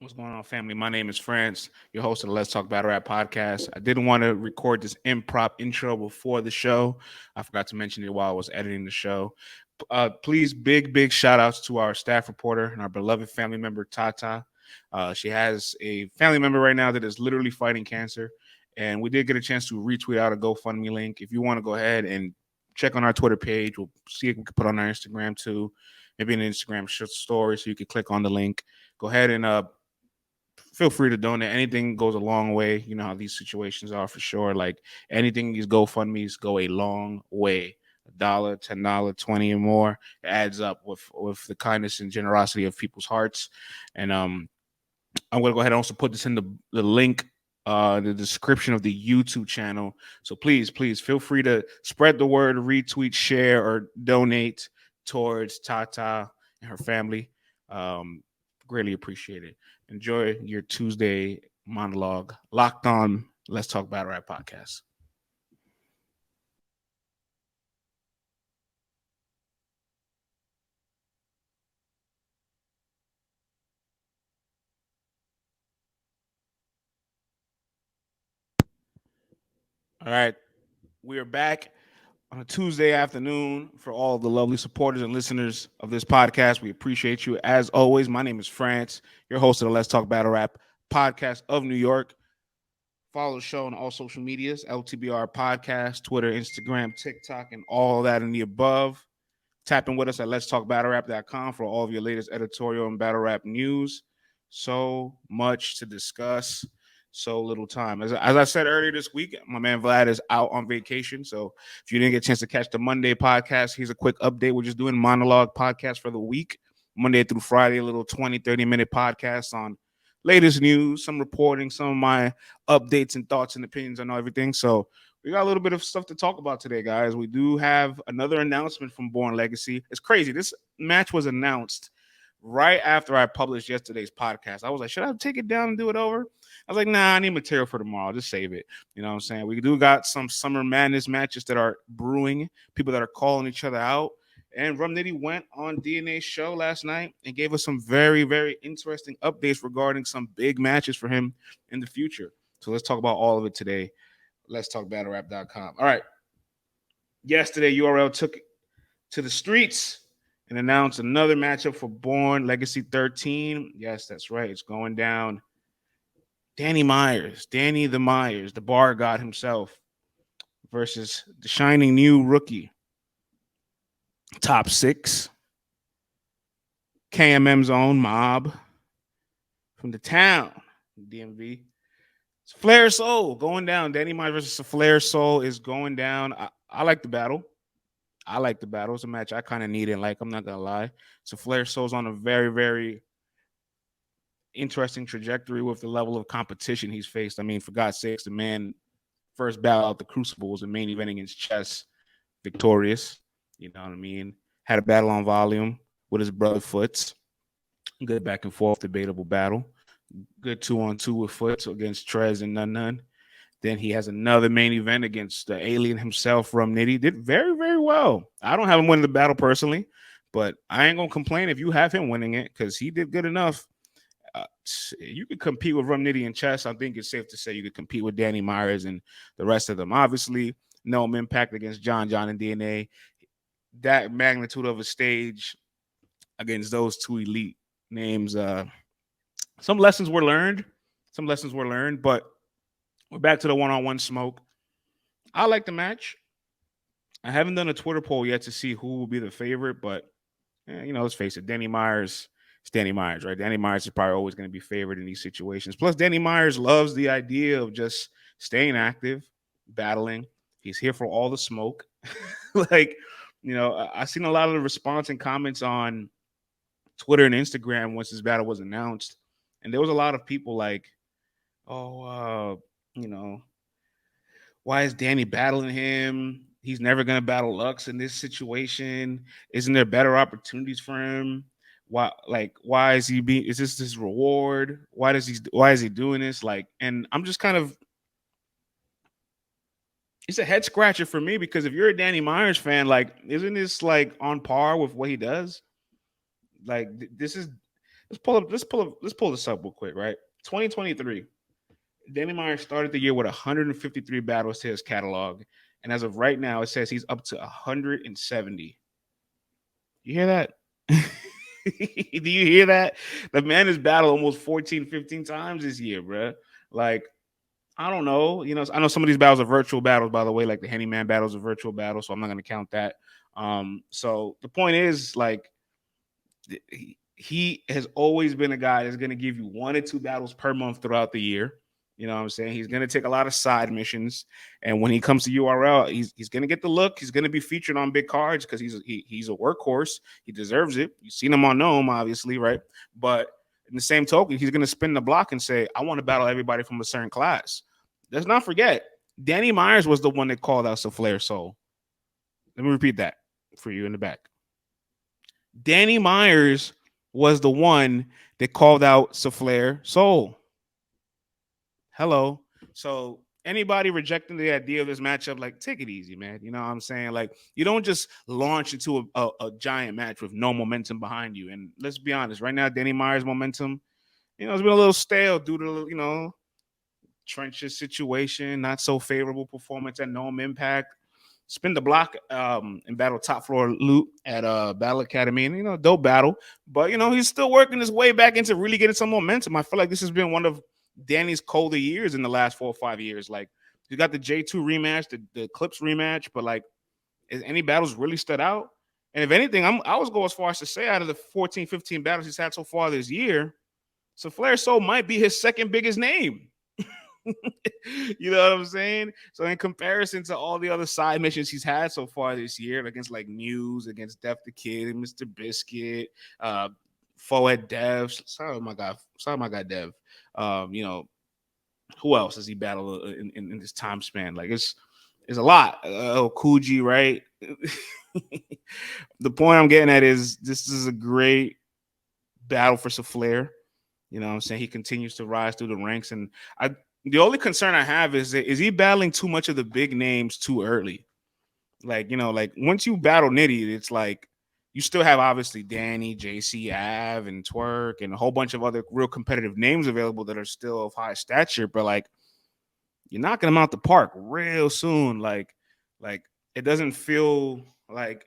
What's going on, family? My name is France, your host of the Let's Talk Battle Rap podcast. I didn't want to record this improv intro before the show. I forgot to mention it while I was editing the show. Please, big shout outs to our staff reporter and our beloved family member, Tata. She has a family member right now that is literally fighting cancer. And we did get a chance to retweet out a GoFundMe link. If you want to go ahead and check on our Twitter page, we'll see if we can put on our Instagram too. Maybe an Instagram story so you can click on the link. Go ahead and feel free to donate. Anything goes a long way. You know how these situations are for sure. Like anything, these GoFundMe's go a long way. $1, $10, 20 or more. It adds up with the kindness and generosity of people's hearts. And I'm gonna go ahead and also put this in the link, the description of the YouTube channel. So please feel free to spread the word, retweet, share, or donate towards Tata and her family. Greatly appreciate it. Enjoy your Tuesday monologue. Locked on. Let's Talk Battle Rap podcast. All right, we are back on a Tuesday afternoon for all of the lovely supporters and listeners of this podcast. We appreciate you. As always, my name is France, your host of the Let's Talk Battle Rap podcast of New York. Follow the show on all social medias, LTBR Podcast, Twitter, Instagram, TikTok, and all that in the above. Tap in with us at letstalkbattlerap.com for all of your latest editorial and battle rap news. So much to discuss, so little time. As I said earlier this week, my man Vlad is out on vacation. So if you didn't get a chance to catch the Monday podcast, here's a quick update. We're just doing Monologue Podcast for the week, Monday through Friday, a little 20, 30-minute podcast on latest news, some reporting, some of my updates and thoughts and opinions on everything. So we got a little bit of stuff to talk about today, guys. We do have another announcement from Born Legacy. It's crazy. This match was announced right after I published yesterday's podcast. I was like, should I take it down and do it over? I was like, nah, I need material for tomorrow. Just save it. You know what I'm saying? We do got some Summer Madness matches that are brewing, people that are calling each other out. And Rum Nitty went on DNA's show last night and gave us some very interesting updates regarding some big matches for him in the future. So let's talk about all of it today. Let's talk battlerap.com. All right. Yesterday, URL took it to the streets and announced another matchup for Born Legacy 13. Yes, that's right. It's going down. Danny the Myers, the bar god himself, versus the shining new rookie, top 6, KMM's own Mob from the town, DMV. Saflare Sole going down. Danny Myers versus Saflare Sole is going down. I like the battle. It's a match I kind of needed. Like, I'm not gonna lie. Saflare Sole's on a very interesting trajectory with the level of competition he's faced. I mean, for God's sakes, the man first battle out the Crucible was a main event against Chess, victorious. You know what I mean? Had a battle on volume with his brother Foots. Good back and forth, debatable battle. Good 2-on-2 with Foots against Trez and None. Then he has another main event against the alien himself, Rum Nitty. Did very well. I don't have him winning the battle personally, but I ain't going to complain if you have him winning it because he did good enough. You could compete with Rum Nitty in chess. I think it's safe to say you could compete with Danny Myers and the rest of them. Obviously, no impact against John and DNA. That magnitude of a stage against those two elite names, some lessons were learned. But we're back to the one-on-one smoke. I like the match. I haven't done a Twitter poll yet to see who will be the favorite, but let's face it, Danny Myers. It's Danny Myers, right? Danny Myers is probably always going to be favored in these situations. Plus, Danny Myers loves the idea of just staying active, battling. He's here for all the smoke. I've seen a lot of the response and comments on Twitter and Instagram once this battle was announced. And there was a lot of people like, why is Danny battling him? He's never going to battle Lux in this situation. Isn't there better opportunities for him? Why is he being? Is this his reward? Why is he doing this? And I'm just kind of, it's a head scratcher for me because if you're a Danny Myers fan, isn't this on par with what he does? This is Let's pull this up real quick, right? 2023. Danny Myers started the year with 153 battles to his catalog, and as of right now, it says he's up to 170. You hear that? Do you hear that? The man has battled almost 14, 15 times this year, bro. Like, I don't know. I know some of these battles are virtual battles, by the way, like the Handyman battles are virtual battles, so I'm not going to count that. So the point is, like, he has always been a guy that's going to give you 1 or 2 battles per month throughout the year. You know what I'm saying? He's going to take a lot of side missions, and when he comes to URL, he's going to get the look. He's going to be featured on big cards because he's a workhorse. He deserves it. You've seen him on Gnome, obviously, right? But in the same token, he's going to spin the block and say, "I want to battle everybody from a certain class." Let's not forget, Danny Myers was the one that called out Saflare Sole. Let me repeat that for you in the back. Danny Myers was the one that called out Saflare Sole. Hello. So anybody rejecting the idea of this matchup, like, take it easy, man. You know what I'm saying? Like, you don't just launch into a giant match with no momentum behind you. And let's be honest, right now, Danny Myers' momentum, it's been a little stale due to, trenches situation, not so favorable performance at Gnome Impact. Spin the block and battle top floor loot at Battle Academy, and dope battle. But he's still working his way back into really getting some momentum. I feel like this has been one of Danny's colder years in the last 4 or 5 years. Like, you got the J2 rematch, the Clips rematch, but like, is any battles really stood out? And if anything, I was go as far as to say out of the 14, 15 battles he's had so far this year, Saflare Sole might be his second biggest name. You know what I'm saying? So in comparison to all the other side missions he's had so far this year, against like Muse, against Def the Kid, Mr. Biscuit, Foed Dev. Sorry, my guy Dev. Who else has he battled in this time span? Like, it's a lot. Kuji, right? The point I'm getting at is this is a great battle for Saflare. You know what I'm saying? He continues to rise through the ranks. And the only concern I have is he battling too much of the big names too early? Like, like once you battle Nitty, it's like you still have obviously Danny, JC, Av, and Twork, and a whole bunch of other real competitive names available that are still of high stature, but like, you're knocking them out the park real soon. Like it doesn't feel like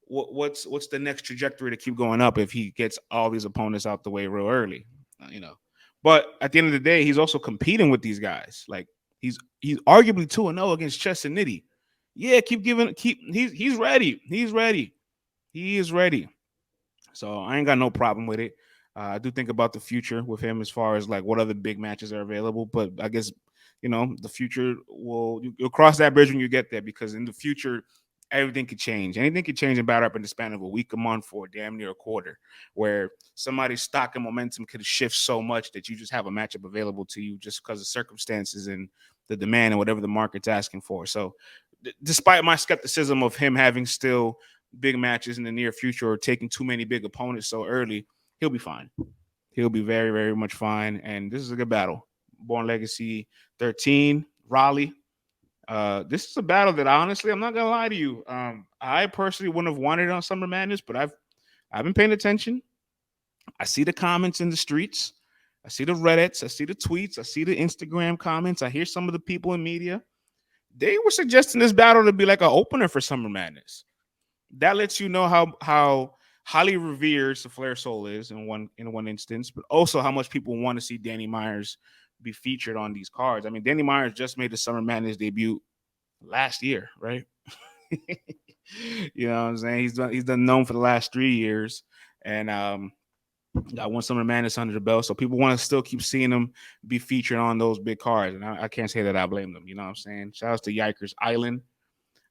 what's the next trajectory to keep going up if he gets all these opponents out the way real early, But at the end of the day, he's also competing with these guys. Like, he's arguably 2-0 against Chess and Nitty. Yeah, he's ready. He's ready. He is ready. So I ain't got no problem with it. I do think about the future with him as far as like what other big matches are available, but I guess the future you'll cross that bridge when you get there, because in the future everything could change. Anything could change and battle up in the span of a week, a month, or damn near a quarter, where somebody's stock and momentum could shift so much that you just have a matchup available to you just because of circumstances and the demand and whatever the market's asking for. So despite my skepticism of him having still big matches in the near future or taking too many big opponents so early, he'll be fine. He'll be very, very much fine. And this is a good battle. Born Legacy 13, Raleigh. This is a battle that honestly, I'm not gonna lie to you. I personally wouldn't have wanted it on Summer Madness, but I've been paying attention. I see the comments in the streets. I see the Reddits. I see the tweets. I see the Instagram comments. I hear some of the people in media. They were suggesting this battle to be like an opener for Summer Madness. That lets you know how highly revered Saflare Sole is in one instance, but also how much people want to see Danny Myers be featured on these cards. I mean, Danny Myers just made the Summer Madness debut last year, right? You know what I'm saying? He's done known for the last 3 years, and got one Summer Madness under the belt. So people want to still keep seeing him be featured on those big cards, and I can't say that I blame them. You know what I'm saying? Shout out to Yikers Island.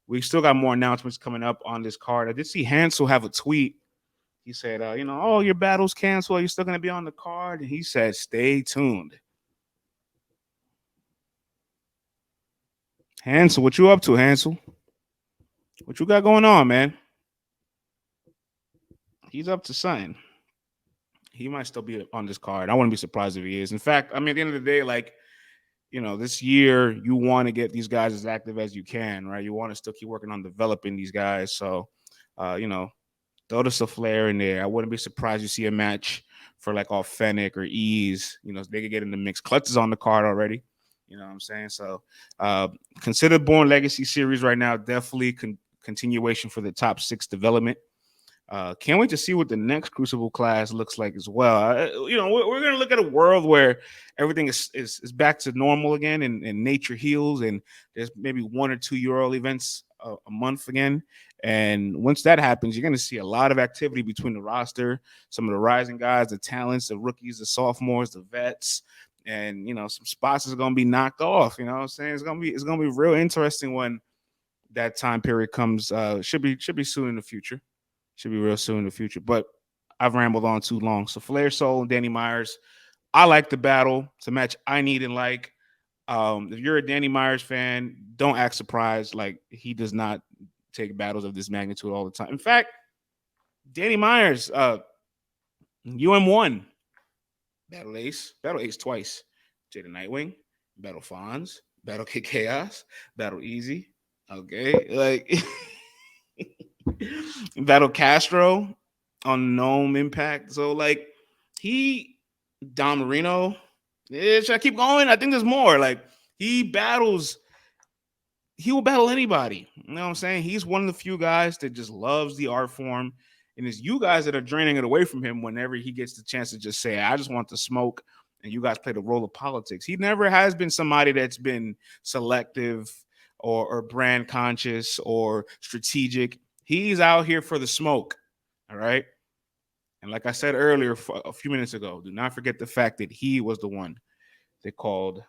We still got more announcements coming up on this card. I did see Hansel have a tweet. He said, oh, your battle's canceled. Are you still going to be on the card? And he said, stay tuned. Hansel, what you up to, Hansel? What you got going on, man? He's up to something. He might still be on this card. I wouldn't be surprised if he is. In fact, I mean, at the end of the day, like, this year you want to get these guys as active as you can, right? You want to still keep working on developing these guys. So, throw the Saflare in there. I wouldn't be surprised you see a match for like authentic or ease. They could get in the mix. Clutch is on the card already. You know what I'm saying? So consider Born Legacy series right now. Definitely continuation for the top 6 development. Can't wait to see what the next Crucible class looks like as well. We're going to look at a world where everything is back to normal again, and nature heals, and there's maybe 1 or 2 URL events a month again. And once that happens, you're going to see a lot of activity between the roster, some of the rising guys, the talents, the rookies, the sophomores, the vets, and some spots is going to be knocked off. You know what I'm saying? It's going to be real interesting when that time period comes. Should be soon in the future. Should be real soon in the future. But I've rambled on too long. So Saflare Sole and Danny Myers. I like the battle. It's a match I need and like. If you're a Danny Myers fan, don't act surprised. Like, he does not take battles of this magnitude all the time. In fact, Danny Myers, UM1, Battle Ace twice. Jada Nightwing, Battle Fonz, Battle Kid Chaos, Battle Easy. Okay, like Battle Castro on Gnome Impact. So like Don Marino. Yeah, should I keep going? I think there's more. Like, he will battle anybody. You know what I'm saying? He's one of the few guys that just loves the art form. And it's you guys that are draining it away from him whenever he gets the chance to just say, I just want the smoke. And you guys play the role of politics. He never has been somebody that's been selective or brand conscious or strategic. He's out here for the smoke. All right. And like I said earlier, a few minutes ago, do not forget the fact that he was the one that called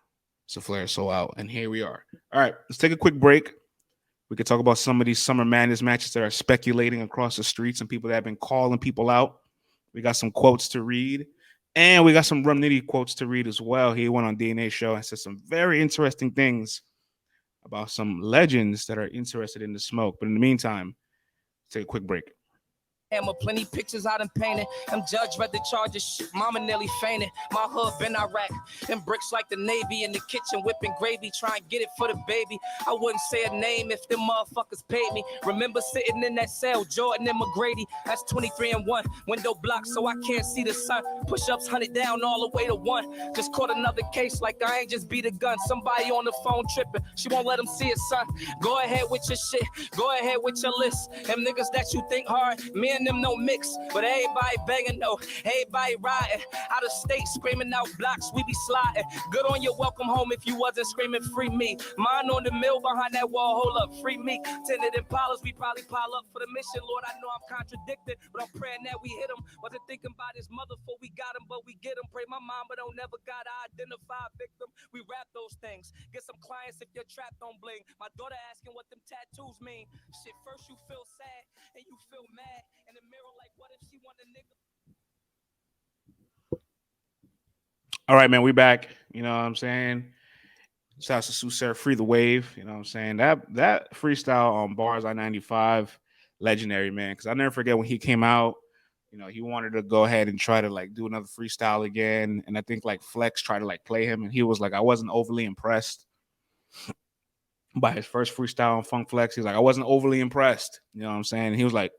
Saflare Sole out. And here we are. All right, let's take a quick break. We could talk about some of these Summer Madness matches that are speculating across the streets and people that have been calling people out. We got some quotes to read. And we got some Rum Nitty quotes to read as well. He went on DNA Show and said some very interesting things about some legends that are interested in the smoke. But in the meantime, take a quick break. Hammer, plenty pictures I done painted. I'm judge read the charges. Shit, mama nearly fainted. My hood been Iraq. Them bricks like the Navy in the kitchen whipping gravy. Try and get it for the baby. I wouldn't say a name if them motherfuckers paid me. Remember sitting in that cell, Jordan and McGrady. That's 23 and 1. Window blocked so I can't see the sun. Push-ups 100 down all the way to 1. Just caught another case like I ain't just beat a gun. Somebody on the phone tripping. She won't let him see it, son. Go ahead with your shit. Go ahead with your list. Them niggas that you think hard, me and them no mix, but everybody banging though, everybody riding out of state, screaming out blocks, we be sliding. Good on your welcome home if you wasn't screaming free me. Mine on the mill behind that wall, hold up, free me. Tinted Impalas, we probably pile up for the mission. Lord, I know I'm contradicted, but I'm praying that we hit him. Wasn't thinking about his mother before we got him, but we get him. Pray my mom, but don't never gotta identify a victim. We rap those things. Get some clients if your trap don't bling. My daughter asking what them tattoos mean. Shit, first you feel sad and you feel mad in the mirror. Like, what if she want a nigga? All right, man, we back. You know what I'm saying? Shouts to Sue Free the Wave. You know what I'm saying? That freestyle on Bars I-95, legendary, man. Because I'll never forget when he came out. He wanted to go ahead and try to like do another freestyle again. And I think like Flex tried to like play him. And he was like, I wasn't overly impressed by his first freestyle on Funk Flex. He's like, I wasn't overly impressed. You know what I'm saying? And he was like,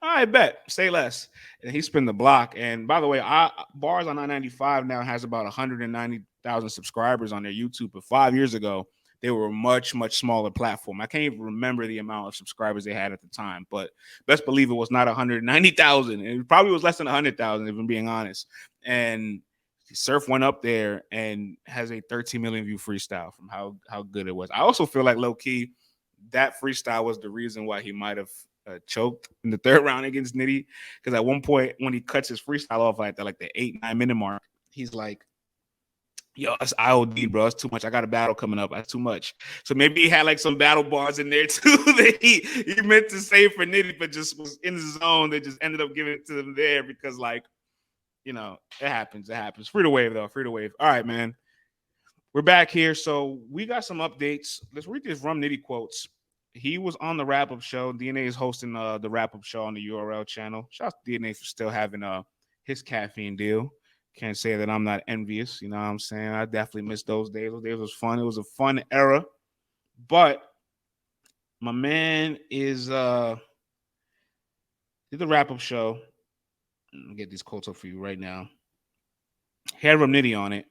I bet. Say less. And he spun the block. And by the way, Bars on I-95 now has about 190,000 subscribers on their YouTube. But 5 years ago, they were a much, much smaller platform. I can't even remember the amount of subscribers they had at the time. But best believe it was not 190,000. It probably was less than 100,000, if I'm being honest. And Surf went up there and has a 13 million view freestyle from how good it was. I also feel like low-key, that freestyle was the reason why he might have choked in the third round against Nitty, because at one point when he cuts his freestyle off like the 8-9 minute mark, he's like, yo, that's IOD, bro. It's too much. I got a battle coming up. That's too much. So maybe he had like some battle bars in there too that he meant to say for Nitty, but just was in the zone. They just ended up giving it to them there because, like, it happens. It happens. Free to wave, though. Free to wave. All right, man. We're back here. So we got some updates. Let's read these Rum Nitty quotes. He was on the wrap-up show. DNA is hosting the wrap-up show on the URL channel. Shout out to DNA for still having his caffeine deal. Can't say that I'm not envious. You know what I'm saying? I definitely miss those days. Those days was fun. It was a fun era. But my man is did the wrap-up show. Let me get these quotes up for you right now. He had Rum Nitty on it.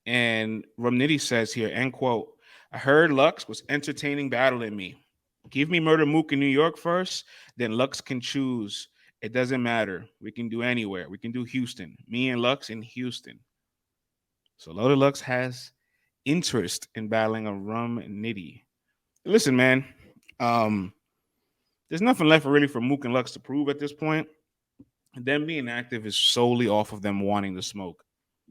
And Rum Nitty says here, end quote, I heard Lux was entertaining battling me. Give me Murder Mook in New York first, then Lux can choose. It doesn't matter. We can do anywhere. We can do Houston. Me and Lux in Houston. So Loaded Lux has interest in battling a Rum Nitty. Listen, man, there's nothing left really for Mook and Lux to prove at this point. Them being active is solely off of them wanting to smoke.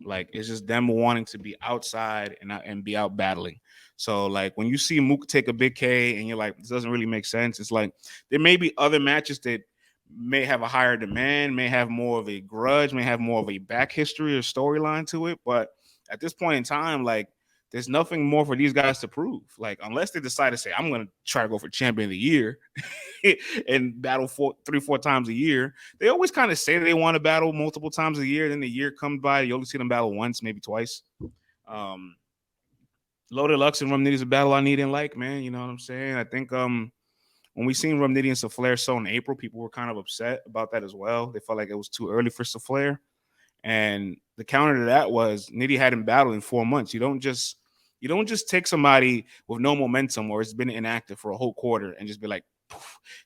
Like it's just them wanting to be outside and be out battling. So like when you see Mook take a big K and you're like, this doesn't really make sense. It's like there may be other matches that may have a higher demand, may have more of a grudge, may have more of a back history or storyline to it. But at this point in time, like there's nothing more for these guys to prove. Like unless they decide to say, I'm going to try to go for champion of the year and battle 3-4 times a year. They always kind of say they want to battle multiple times a year. Then the year comes by, you only see them battle once, maybe twice. Loaded Lux and Rum Nitty is a battle I need and like, man. You know what I'm saying? I think when we seen Rum Nitty and Saflare Sole in April, people were kind of upset about that as well. They felt like it was too early for Saflare. And the counter to that was Nitty hadn't battled in 4 months. You don't just take somebody with no momentum or it's been inactive for a whole quarter and just be like,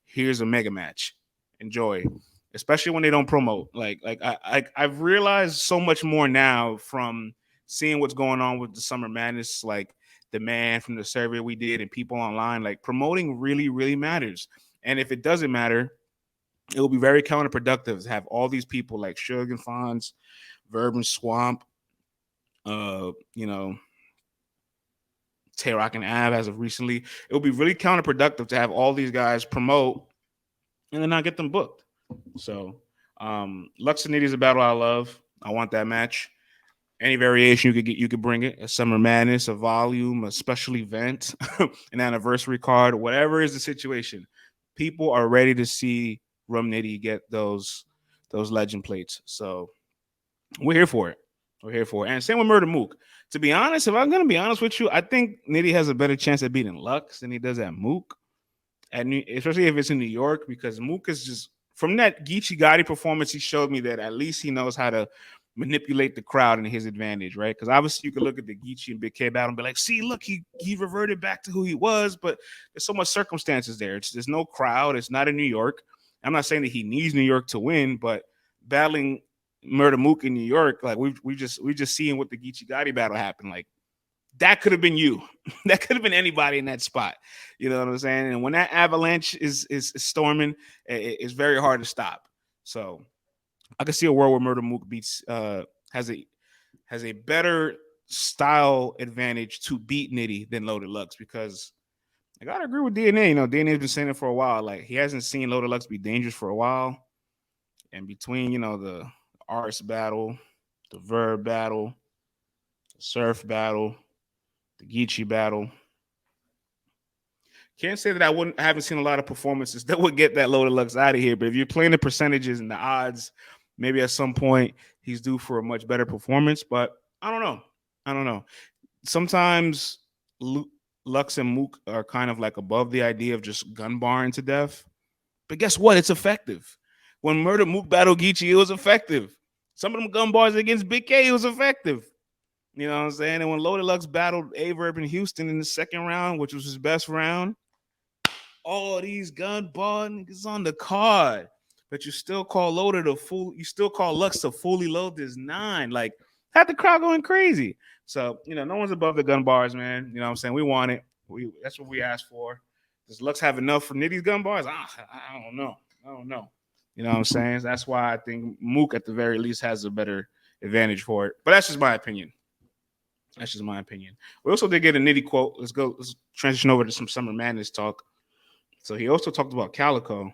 here's a mega match. Enjoy. Especially when they don't promote. I've realized so much more now from seeing what's going on with the Summer Madness, like demand from the survey we did and people online. Like promoting really, really matters. And if it doesn't matter, it will be very counterproductive to have all these people like Suge and Fonz, Verb and Swamp, Tay Roc and Av as of recently. It will be really counterproductive to have all these guys promote and then not get them booked. So Lux and Nitty is a battle I love. I want that match. Any variation you could get, you could bring it. A Summer Madness, a volume, a special event, an anniversary card, whatever is the situation. People are ready to see Rum Nitty get those legend plates. So we're here for it. We're here for it. And same with Murder Mook. To be honest, if I'm going to be honest with you, I think Nitty has a better chance at beating Lux than he does at Mook. Especially if it's in New York, because Mook is just, from that Geechee Gotti performance, he showed me that at least he knows how to manipulate the crowd in his advantage, right? Because obviously you could look at the Geechee and Big K battle and be like, see, look, he reverted back to who he was, but there's so much circumstances there. There's no crowd. It's not in New York. I'm not saying that he needs New York to win, but battling Murder Mook in New York, like we just seeing what the Geechee Gotti battle happened. Like that could have been you. That could have been anybody in that spot. You know what I'm saying? And when that avalanche is storming, it's very hard to stop. So I can see a world where Murder Mook beats has a better style advantage to beat Nitty than Loaded Lux, because I gotta agree with DNA. You know, DNA's been saying it for a while. Like he hasn't seen Loaded Lux be dangerous for a while. And between, you know, the Arts battle, the Verb battle, the Surf battle, the Geechee battle, can't say that I haven't seen a lot of performances that would get that Loaded Lux out of here. But if you're playing the percentages and the odds, maybe at some point he's due for a much better performance. But I don't know. Sometimes Lux and Mook are kind of like above the idea of just gun barring to death. But guess what? It's effective. When Murder Mook battled Geechee, it was effective. Some of them gun bars against Big K, it was effective. You know what I'm saying? And when Loaded Lux battled Averb in Houston in the second round, which was his best round, all these gun bar niggas on the card. But you still call Loaded a fool. You still call Lux to fully load this 9. Like, had the crowd going crazy. So, you know, no one's above the gun bars, man. You know what I'm saying? We want it. That's what we asked for. Does Lux have enough for Nitty's gun bars? I don't know. You know what I'm saying? That's why I think Mook at the very least has a better advantage for it. But that's just my opinion. We also did get a Nitty quote. Let's transition over to some Summer Madness talk. So he also talked about Calico. It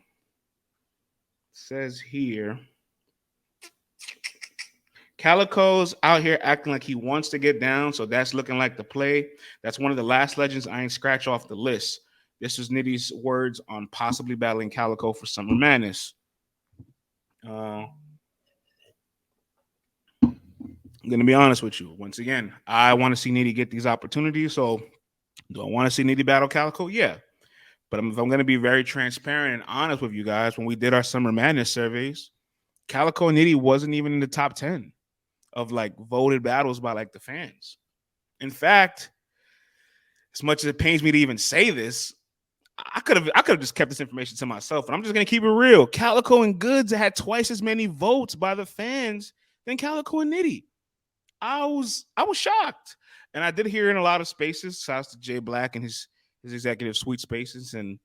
says here, Calico's out here acting like he wants to get down, so that's looking like the play. That's one of the last legends I ain't scratch off the list. This was Nitty's words on possibly battling Calico for Summer Madness. I'm going to be honest with you. Once again, I want to see Nitty get these opportunities. So do I want to see Nitty battle Calico? Yeah. But if I'm going to be very transparent and honest with you guys, when we did our Summer Madness surveys, Calico and Nitty wasn't even in the top 10. of like voted battles by like the fans. In fact, as much as it pains me to even say this, I could have just kept this information to myself, and I'm just gonna keep it real. Calico and Goods had twice as many votes by the fans than Calico and Nitty. I was shocked, and I did hear in a lot of spaces. Shouts to Jay Black and his executive suite spaces and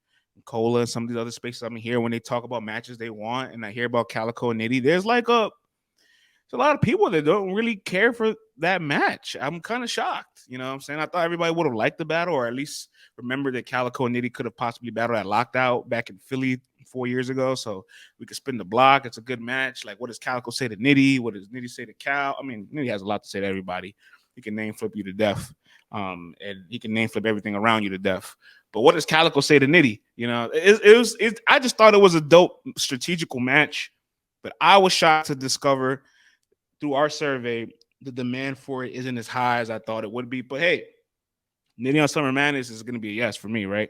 Cola and some of these other spaces I'm here when they talk about matches they want, and I hear about Calico and Nitty. There's a lot of people that don't really care for that match. I'm kind of shocked. You know what I'm saying? I thought everybody would have liked the battle, or at least remember that Calico and Nitty could have possibly battled at Lockout back in Philly 4 years ago. So we could spin the block. It's a good match. Like, what does Calico say to Nitty? What does Nitty say to Cal? I mean, Nitty has a lot to say to everybody. He can name flip you to death. And he can name flip everything around you to death. But what does Calico say to Nitty? You know, I just thought it was a dope strategical match. But I was shocked to discover through our survey, the demand for it isn't as high as I thought it would be. But hey, Nitty on Summer Madness is going to be a yes for me, right?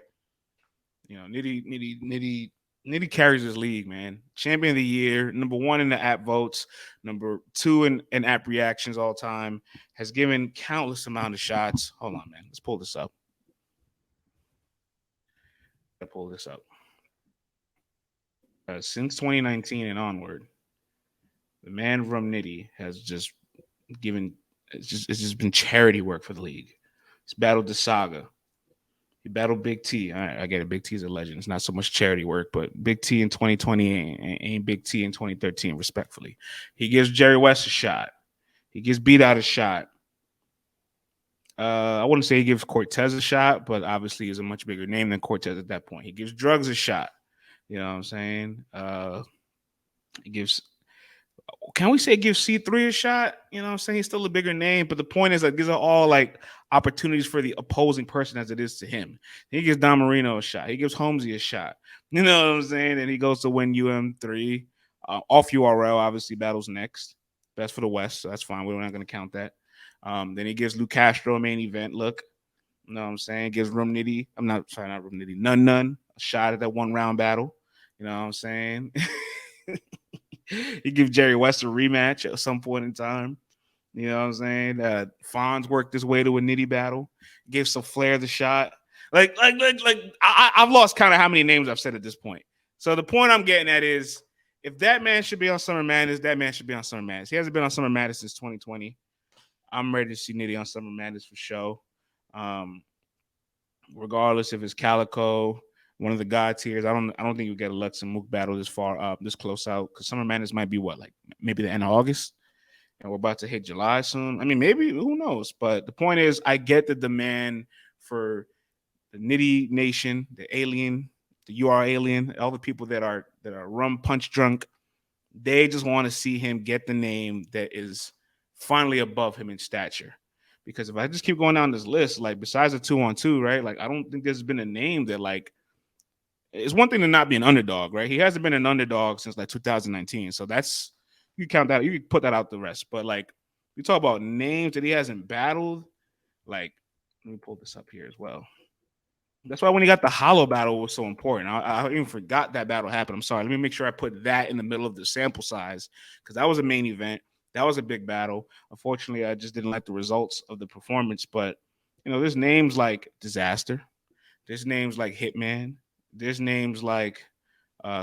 You know, Nitty carries this league, man. Champion of the year, number one in the app votes, number two in app reactions all time, has given countless amount of shots. Hold on, man. Let's pull this up. Since 2019 and onward, the man Rum Nitty has just given it's just been charity work for the league. He's battled the Saga. He battled Big T. All right, I get it. Big T is a legend. It's not so much charity work, but Big T in 2020 ain't Big T in 2013, respectfully. He gives Jerry West a shot. He gives Beat Out a shot. I wouldn't say he gives Cortez a shot, but obviously he's a much bigger name than Cortez at that point. He gives Drugs a shot. You know what I'm saying? He gives Can we say give C3 a shot? You know what I'm saying? He's still a bigger name, but the point is that these are all like opportunities for the opposing person as it is to him. He gives Don Marino a shot. He gives Holmesy a shot. You know what I'm saying? And he goes to win UM3. Off URL, obviously, battles next. Best for the West, so that's fine. We're not going to count that. Then he gives Lou Castro a main event look. You know what I'm saying? Gives Rum Nitty. Not Rum Nitty. None a shot at that 1 round battle. You know what I'm saying? He gives Jerry West a rematch at some point in time. You know what I'm saying? Fonz worked his way to a Nitty battle. Gave Saflare the shot. I've lost count of how many names I've said at this point. So the point I'm getting at is, if that man should be on Summer Madness, that man should be on Summer Madness. He hasn't been on Summer Madness since 2020. I'm ready to see Nitty on Summer Madness for show. Regardless if it's Calico, one of the God tiers. I don't think you get a Lux and Mook battle this far up, this close out, because Summer Madness might be what, like maybe the end of August, and we're about to hit July soon. I mean, maybe, who knows? But the point is, I get the demand for the Nitty Nation, the Alien, the You Are Alien, all the people that are rum punch drunk. They just want to see him get the name that is finally above him in stature. Because if I just keep going down this list, like besides the 2-on-2, right? Like I don't think there's been a name that like. It's one thing to not be an underdog, right? He hasn't been an underdog since like 2019. So that's, you count that, you can put that out the rest. But like, we talk about names that he hasn't battled. Like, let me pull this up here as well. That's why when he got the hollow battle was so important. I even forgot that battle happened. I'm sorry. Let me make sure I put that in the middle of the sample size, because that was a main event. That was a big battle. Unfortunately, I just didn't like the results of the performance. But, you know, there's names like Disaster. There's names like Hitman. There's names like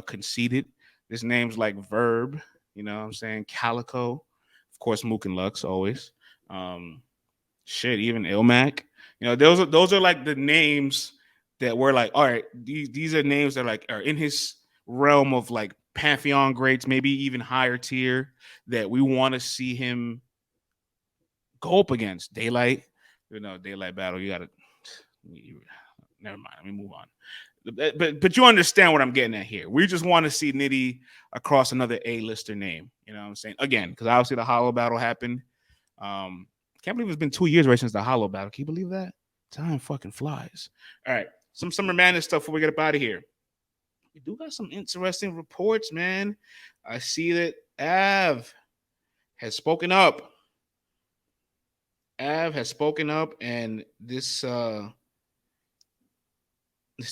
Conceited. There's names like Verb. You know what I'm saying? Calico. Of course, Mook and Lux always. Even Ilmac. You know, those are like the names that were like, all right, these are names that are in his realm of like Pantheon greats, maybe even higher tier, that we want to see him go up against. Daylight. You know, Daylight battle. You gotta never mind. Let me move on. But you understand what I'm getting at here. We just want to see Nitty across another A-lister name. You know what I'm saying? Again, because obviously the hollow battle happened. Can't believe it's been 2 years right since the hollow battle. Can you believe that? Time fucking flies. All right. Some Summer Madness stuff before we get up out of here. We do got some interesting reports, man. I see that Av has spoken up. And this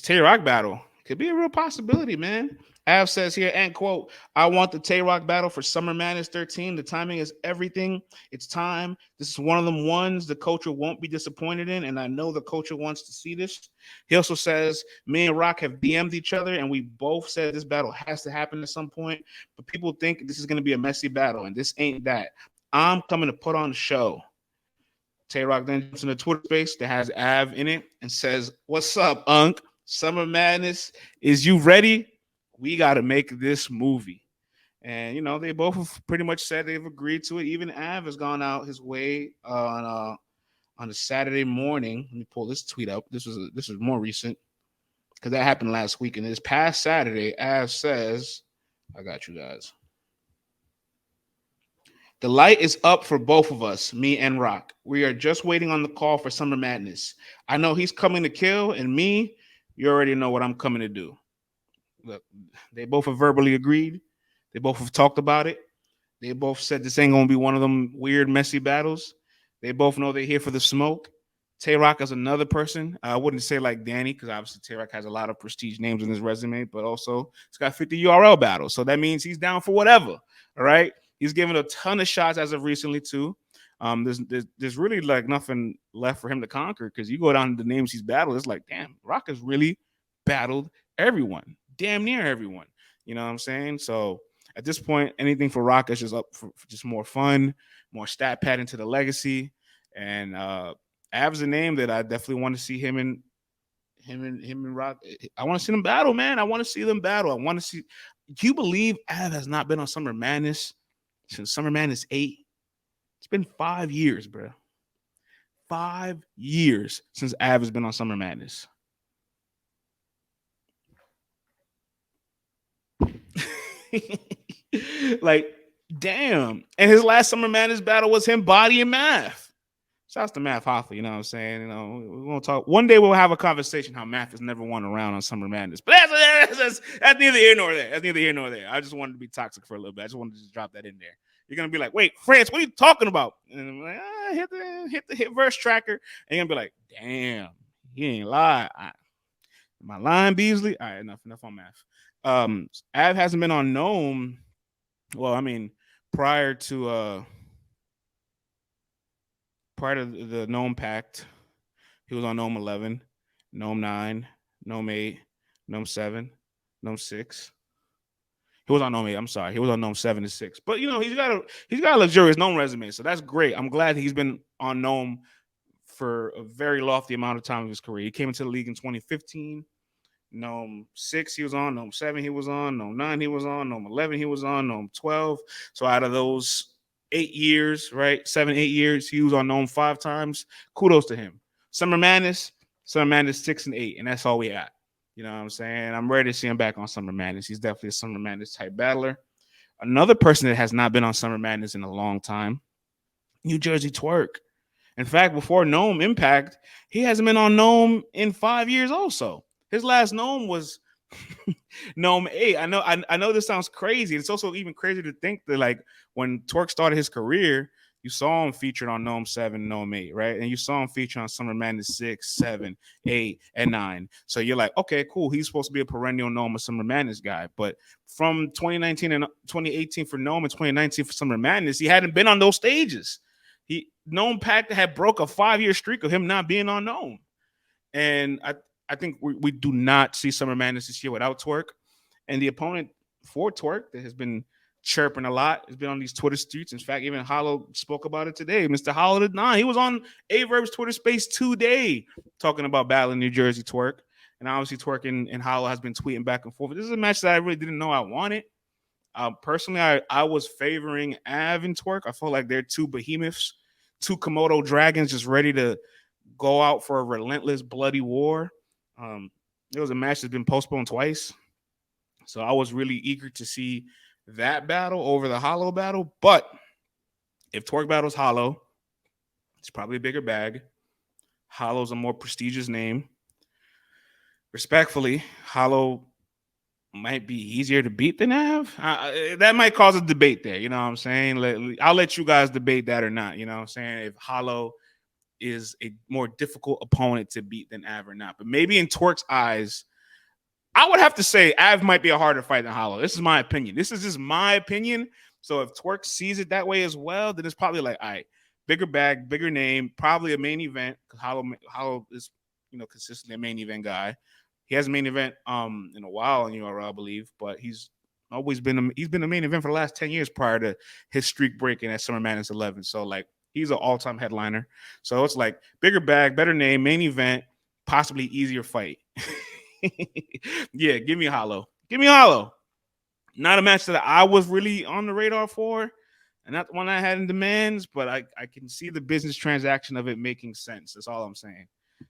Tay Roc battle could be a real possibility, man. Av says here, end quote, I want the Tay Roc battle for Summer Madness 13. The timing is everything. It's time. This is one of them ones the culture won't be disappointed in, and I know the culture wants to see this. He also says, me and Rock have DM'd each other, and we both said this battle has to happen at some point, but people think this is going to be a messy battle, and this ain't that. I'm coming to put on the show. Tay Roc then jumps in the Twitter space that has Av in it and says, what's up, Unc? Summer Madness, is you ready? We got to make this movie. And, you know, they both have pretty much said they've agreed to it. Even Av has gone out his way on a Saturday morning. Let me pull this tweet up. This is more recent because that happened last week. And this past Saturday, Av says, I got you guys. The light is up for both of us, me and Rock. We are just waiting on the call for Summer Madness. I know he's coming to kill, and me, you already know what I'm coming to do. Look, they both have verbally agreed. They both have talked about it. They both said this ain't going to be one of them weird, messy battles. They both know they're here for the smoke. Tay Roc is another person. I wouldn't say like Danny, because obviously Tay Roc has a lot of prestige names in his resume, but also he's got 50 URL battles. So that means he's down for whatever. All right. He's given a ton of shots as of recently, too. There's really like nothing left for him to conquer, because you go down to the names he's battled. It's like, damn, Roc has really battled everyone, damn near everyone. You know what I'm saying? So at this point, anything for Roc is just up for just more fun, more stat pad into the legacy. And Av's a name that I definitely want to see him and Roc. I want to see them battle, man. I want to see them battle. I want to see. Do you believe Av has not been on Summer Madness since Summer Madness 8? It's been 5 years, bro. 5 years since Av has been on Summer Madness. Like, damn. And his last Summer Madness battle was him bodying Math. Shouts to Math Hoffa, you know what I'm saying? You know, we're gonna talk. One day we'll have a conversation how Math has never won a round on Summer Madness. But that's neither here nor there. That's neither here nor there. I just wanted to be toxic for a little bit. I just wanted to just drop that in there. You're gonna be like, wait, France, what are you talking about? And I'm like, hit verse tracker. And you're gonna be like, damn, he ain't lie. Am I lying, Beasley? All right, enough on Math. Av hasn't been on Gnome. Well, I mean, prior to the Gnome Pact, he was on Gnome 11, Gnome 9, Gnome 8, Gnome 7, Gnome 6. He was on Gnome 8. I'm sorry. He was on Gnome 7 and 6. But, you know, he's got a luxurious Gnome resume, so that's great. I'm glad he's been on Gnome for a very lofty amount of time of his career. He came into the league in 2015. Gnome 6 he was on, Gnome 7 he was on, Gnome 9 he was on, Gnome 11 he was on, Gnome 12. So out of those 8 years, right, 7, 8 years, he was on Gnome 5 times. Kudos to him. Summer Madness 6 and 8, and that's all we got. You know what I'm saying? I'm ready to see him back on Summer Madness. He's definitely a Summer Madness type battler. Another person that has not been on Summer Madness in a long time, Nu Jerzey Twork. In fact, before Gnome Impact, he hasn't been on Gnome in 5 years also. His last Gnome was Gnome 8. I know this sounds crazy. It's also even crazier to think that, like, when Twork started his career, you saw him featured on Gnome 7, Gnome 8, right? And you saw him featured on Summer Madness 6, 7, 8, and 9. So you're like, okay, cool. He's supposed to be a perennial Gnome or Summer Madness guy. But from 2019 and 2018 for Gnome and 2019 for Summer Madness, he hadn't been on those stages. Gnome Pact had broke a 5-year streak of him not being on Gnome. And I think we do not see Summer Madness this year without Twork. And the opponent for Twork that has been chirping a lot has been on these Twitter streets. In fact, even Hollow spoke about it today. Mr. Hollow did not. He was on Averb's Twitter space today talking about battling Nu Jerzey Twork. And obviously Twork and Hollow has been tweeting back and forth. This is a match that I really didn't know I wanted. Personally, I was favoring Av and Twork. I felt like they're two behemoths, two Komodo dragons just ready to go out for a relentless, bloody war. It was a match that's been postponed twice. So I was really eager to see that battle over the Hollow battle. But if Twork battles Hollow, it's probably a bigger bag. Hollow's a more prestigious name. Respectfully, Hollow might be easier to beat than Av. That might cause a debate there. You know what I'm saying? I'll let you guys debate that or not. You know what I'm saying? If Hollow is a more difficult opponent to beat than Av or not. But maybe in Twork's eyes, I would have to say Av might be a harder fight than Hollow. This is my opinion. This is just my opinion. So if Twork sees it that way as well, then it's probably like, all right, bigger bag, bigger name, probably a main event. Because Hollow is, consistently a main event guy. He hasn't main event in a while in URL, I believe, but he's been a main event for the last 10 years prior to his streak breaking at Summer Madness 11. So like he's an all-time headliner. So it's like bigger bag, better name, main event, possibly easier fight. Yeah, give me Hollow. Give me Hollow. Not a match that I was really on the radar for, and not the one I had in demands, but I can see the business transaction of it making sense. That's all I'm saying.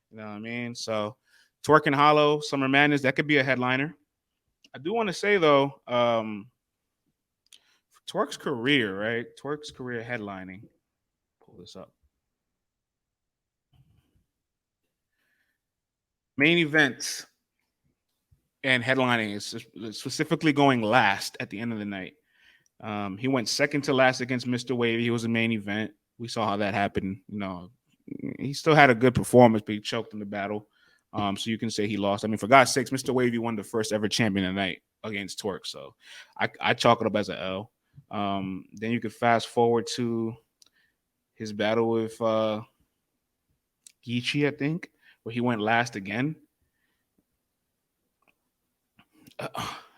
You know what I mean? So Twork and Hollow, Summer Madness, that could be a headliner. I do want to say though, Twork's career, right? Twork's career headlining. Pull this up. Main events and headlining is specifically going last at the end of the night. He went second to last against Mr. Wavy. He was a main event. We saw how that happened. He still had a good performance, but he choked in the battle. So you can say he lost. I mean, for God's sakes, Mr. Wavy won the first ever champion of the night against Twork. So I chalk it up as an L. Then you could fast forward to his battle with Geechee, I think, where he went last again.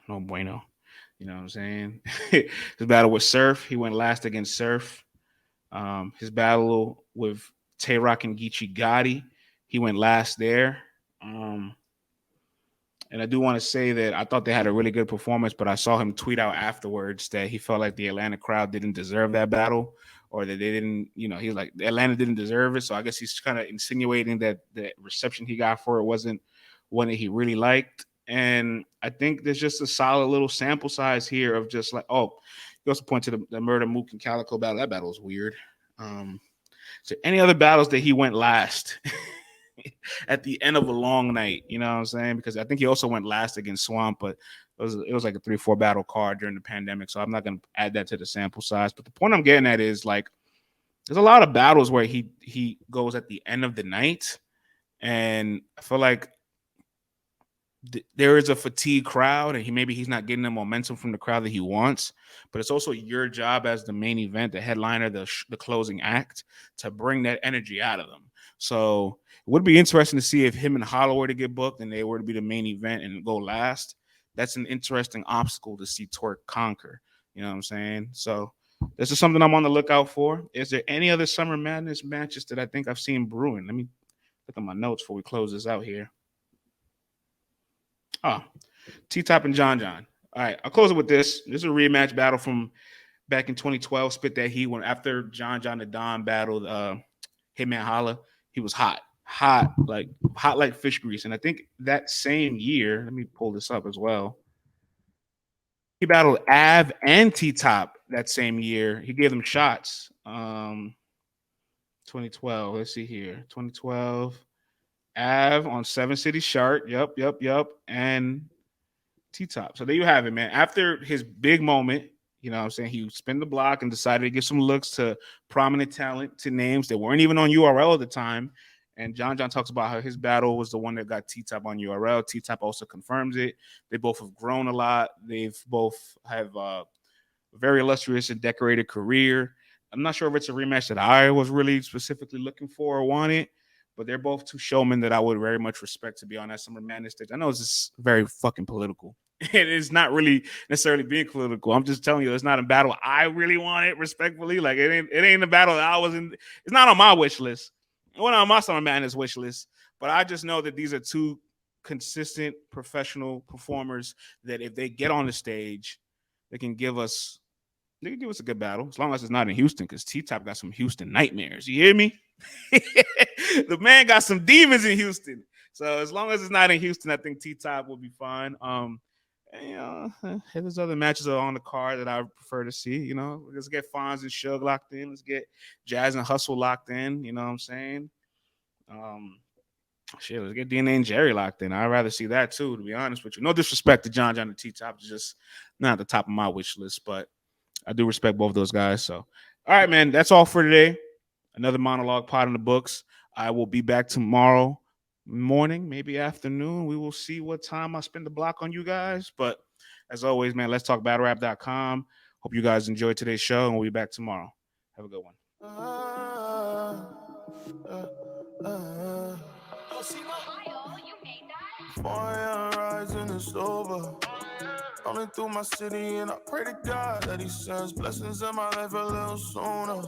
No bueno. You know what I'm saying? His battle with Surf, he went last against Surf. His battle with Tay Roc and Geechee Gotti, he went last there. And I do want to say that I thought they had a really good performance, but I saw him tweet out afterwards that he felt like the Atlanta crowd didn't deserve that battle, or that they didn't, he's like, Atlanta didn't deserve it. So I guess he's kind of insinuating that the reception he got for it wasn't one that he really liked. And I think there's just a solid little sample size here of just like, you also point to the Murder Mook and Calico battle. That battle was weird. So any other battles that he went last at the end of a long night, you know what I'm saying? Because I think he also went last against Swamp, but it was like a 3-4 battle card during the pandemic. So I'm not going to add that to the sample size. But the point I'm getting at is like, there's a lot of battles where he goes at the end of the night. And I feel like there is a fatigue crowd, and he's not getting the momentum from the crowd that he wants. But it's also your job as the main event, the headliner, the closing act, to bring that energy out of them. So it would be interesting to see if him and Hollow were to get booked and they were to be the main event and go last. That's an interesting obstacle to see Twork conquer. You know what I'm saying? So this is something I'm on the lookout for. Is there any other Summer Madness matches that I think I've seen brewing? Let me look at my notes before we close this out here. T-Top and John. All right, I'll close it with this. This is a rematch battle from back in 2012. Spit that heat when after John and Don battled Hitman Holla. He was hot like fish grease. And I think that same year, let me pull this up as well. He battled Av and T-Top that same year. He gave them shots. 2012. Let's see here. 2012. Av on 7 City Shark. Yup. And T-Top. So there you have it, man. After his big moment, you know what I'm saying, he spun the block and decided to give some looks to prominent talent, to names that weren't even on URL at the time. And John talks about how his battle was the one that got T-Top on URL. T-Top also confirms it. They both have grown a lot. They've both have a very illustrious and decorated career. I'm not sure if it's a rematch that I was really specifically looking for or wanted, but they're both two showmen that I would very much respect to be on that Summer Madness stage. I know it's just very fucking political. It is not really necessarily being political. I'm just telling you, it's not a battle I really wanted, respectfully. Like it ain't a battle that I was in. It's not on my wish list. It wasn't on my Summer Madness wish list. But I just know that these are two consistent professional performers that if they get on the stage, they can give us a good battle, as long as it's not in Houston, because T-Top got some Houston nightmares. You hear me? The man got some demons in Houston. So as long as it's not in Houston, I think T-Top will be fine. There's other matches on the card that I would prefer to see. Let's get Fonz and Shug locked in. Let's get Jazz and Hustle locked in. You know what I'm saying? Let's get DNA and Jerry locked in. I'd rather see that too, to be honest with you. No disrespect to John and T-Top. It's just not at the top of my wish list, but I do respect both of those guys. So, all right, man, that's all for today. Another monologue pod in the books. I will be back tomorrow morning, maybe afternoon. We will see what time I spend the block on you guys. But as always, man, let's talk battlerap.com. Hope you guys enjoyed today's show, and we'll be back tomorrow. Have a good one. Rising is over. Running through my city and I pray to God that he sends blessings in my life a little sooner.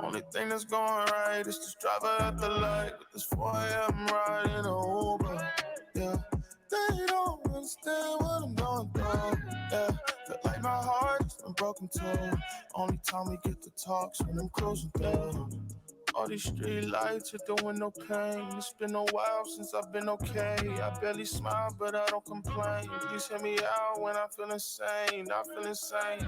Only thing that's going right is this driver at the light with this 4 a.m. ride in a Uber. Yeah, they don't understand what I'm going through. Yeah, feel like my heart has been broken too. Only time we get to talk's when I'm cruising through. All these street lights are doing no pain. It's been a while since I've been okay. I barely smile, but I don't complain. Please hear me out when I feel insane. I feel insane.